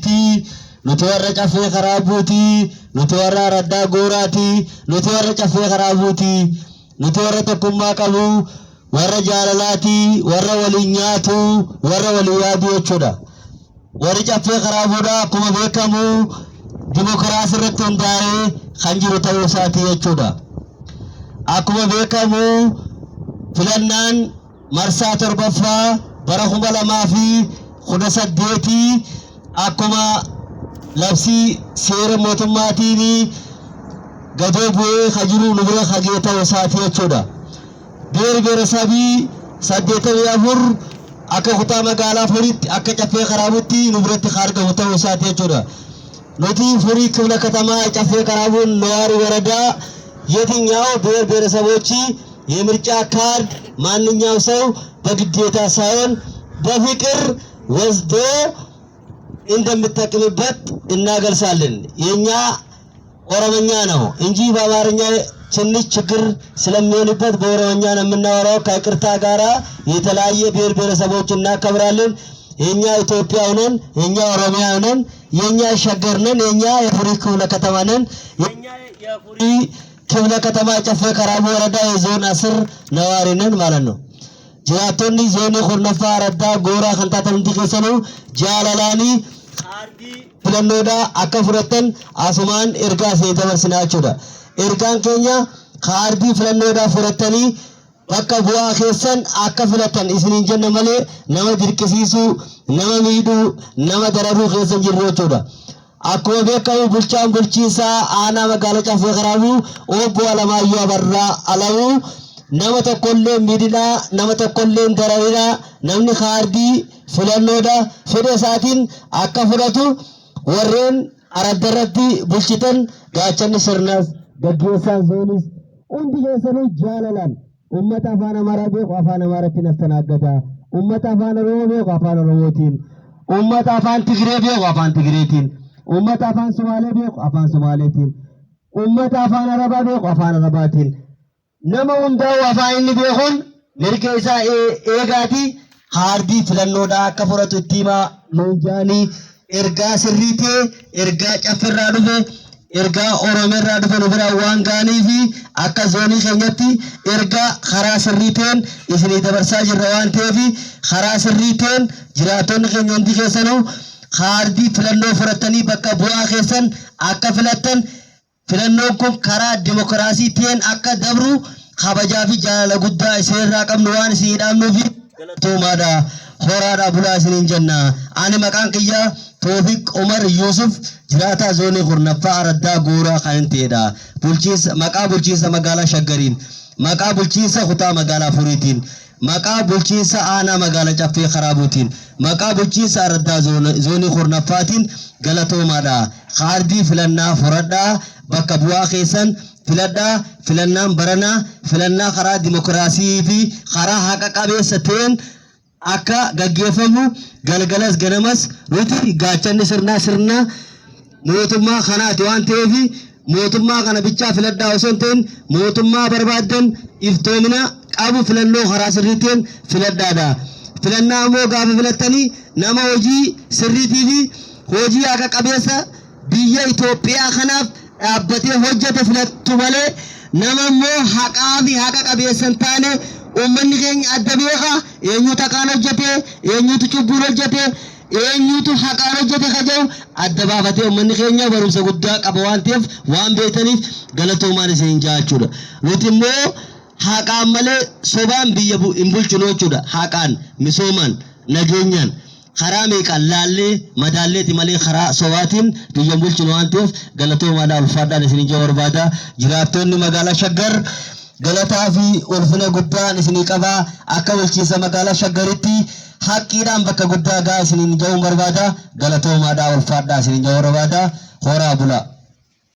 Furiiti, nuti warra cafee karaabuuti, nuti warra raddaa gooraati, nuti warra cafee karaabuuti, nuti warra tokkummaa qabu, warra jaalalaati, warra waliin nyaatu, warra waliin yaadu jechuudha. Warri cafee karaabuudha akkuma beekamu dimokiraasii irratti hundaa'ee kan jiru ta'uu isaati jechuudha. Akkuma beekamu filannaan marsaa torbaffaa bara 2018 akkuma labsii seera mootummaatiin gadoo bu'ee hajiru nu bira hagee ta'uu isaati jechuudha. Beeresabii 84 akka kutaa magaalaa Furiitti akka cafee karaabuutti nu biratti argamu ta'uu isaati jechuudha. Nuti Furii ክፍለ ከተማ ጨፌ ከራቡን ነዋሪ ወረዳ የትኛው ብሔረሰቦች የምርጫ ካርድ ማንኛው ሰው በግዴታ ሳይሆን በፍቅር ወስዶ እንደምትጠቀምበት እናገልጻለን። የኛ ኦሮሞኛ ነው እንጂ በአማርኛ ትንሽ ችግር ስለሚሆንበት በኦሮሞኛ ነው የምናወራው። ከይቅርታ ጋራ የተለያየ ብሔረሰቦች እናከብራለን። የኛ ኢትዮጵያ ነን፣ የኛ ኦሮሚያ ነን፣ የኛ ሸገር ነን፣ የኛ የፉሪ ክፍለ ከተማ ነን። የኛ የፉሪ ክፍለ ከተማ ጨፌ ከራቡ ወረዳ የዞን 10 ነዋሪ ነን ማለት ነው። ጅራቶኒ ዞን ኩርነፋ ረዳ ጎራ ከንታተምቲ ከሰኑ ጃላላኒ ካርዲ ፍለኖዳ አከፍረተን አሱማን ኤርጋስ የተበርስናቸውዳ ኤርጋን ከኛ ካርዲ ፍለኖዳ ፍረተኒ bakka bu'aa keessan akka filatan isiniin jenne malee nama dirqisiisu nama miidhu nama dararuu keessa jirru jechuudha. Akkuma beekamu bulchaan bulchiinsaa aanaa magaalaa Cafee Karaabuu obbo Alamaayyoo Abarraa Alamuu nama tokkollee miidhinaa nama tokkollee dararinaa namni kaardii filannoodha fedha isaatiin akka fudhatu warreen araddarratti bulchitan gaachanni sirnaas gaggeessaan zoonis hundi keessanuu jaalalaan ummata afaan amaaraa beeku afaan amaaraatti naftanaagada ummata afaan oromoo beeku afaan oromootiin ummata afaan tigree beeku afaan tigreetiin ummata afaan somaalee beeku afaan somaaleetiin ummata afaan arabaa beeku afaan arabaatiin nama hundaa'u afaan inni beekuun mirga isaa eegaati kaardii filannoodha akka fudhatu itti himaa nuunjaanii ergaa sirriitee ergaa caffirraa dhufe ergaa oromeerraa dhufe nu bira waan gaaniifi akka zoonii keenyatti ergaa karaa sirriiteen isinii dabarsaa jirra waan ta'eef karaa sirriiteen jiraatonni keenya hundi keessanuu kaardii filannoo fudhatanii bakka bu'aa keessan akka filattan filannoon kun karaa dimokiraasiitiin akka dabru kabajaa fi jaalala guddaa isinirraa qabnu waan isinii dhaabnuufi galatoomaadha horaadha bulaa isiniin jenna. Ani maqaan kiyya Toofiq Umar Yusuf jiraata zoonii kurnaffaa araddaa gooraa kan ta'edha. Maqaa bulchiinsa magaalaa Shaggariin, maqaa bulchiinsa kutaa magaalaa Furiitiin, maqaa bulchiinsa aanaa magaalaa Caffee Karaabuutiin, maqaa bulchiinsa araddaa zoonii kurnaffaatiin galatoomaadha. Kaardii filannaa fudhadhaa bakka bu'aa keessan filadhaa filannaan baranaa filannaa karaa dimokiraasii fi karaa haqa qabeessa ta'een akka gaggeeffamu galgalas ganamas nuti gaachanni sirna mootummaa kanaati waan ta'eef mootummaa kana bichaa filadhaa osoo hin ta'in mootummaa barbaadan iftoomina qabu filannoo karaa sirriitiin filadhaadha. Filannaa immoo gaafa filattanii nama hojii sirriitii fi hojii haqa qabeessa biyya Itoophiyaa kanaaf dhaabbatee hojjete filattu malee nama immoo haqaa fi haqa qabeessa hin taane ummanni keenya adda beeka eenyutu haqaan hojjete eenyutu cubbuun hojjete eenyutu haqaan hojjete kajau adda baafatee ummanni keenya barumsa guddaa qaba waan ta'eef waan beekaniif galatoomaan isin jaachuudha. Nuti immoo haqaan malee sobaan biyya hin bulchinu jechuudha. Haqaan misoomaan nageenyaan karaa meeqaan laallee madaalleeti malee karaa sobaatiin biyya hin bulchinu waan ta'eef galatoomaadhaan ulfaadhaan isin barbaada. Jiraattonni magaalaa Shaggar galataa fi ulfina guddaan isinii qabaa akka bulchiinsa magaalaa Shaggaritti haqqiidhaan bakka guddaa gaa isiniin ja'uun barbaada. Galatoomaadhaan ulfaadhaan isiniin ja'uu barbaada. Horaa bulaa.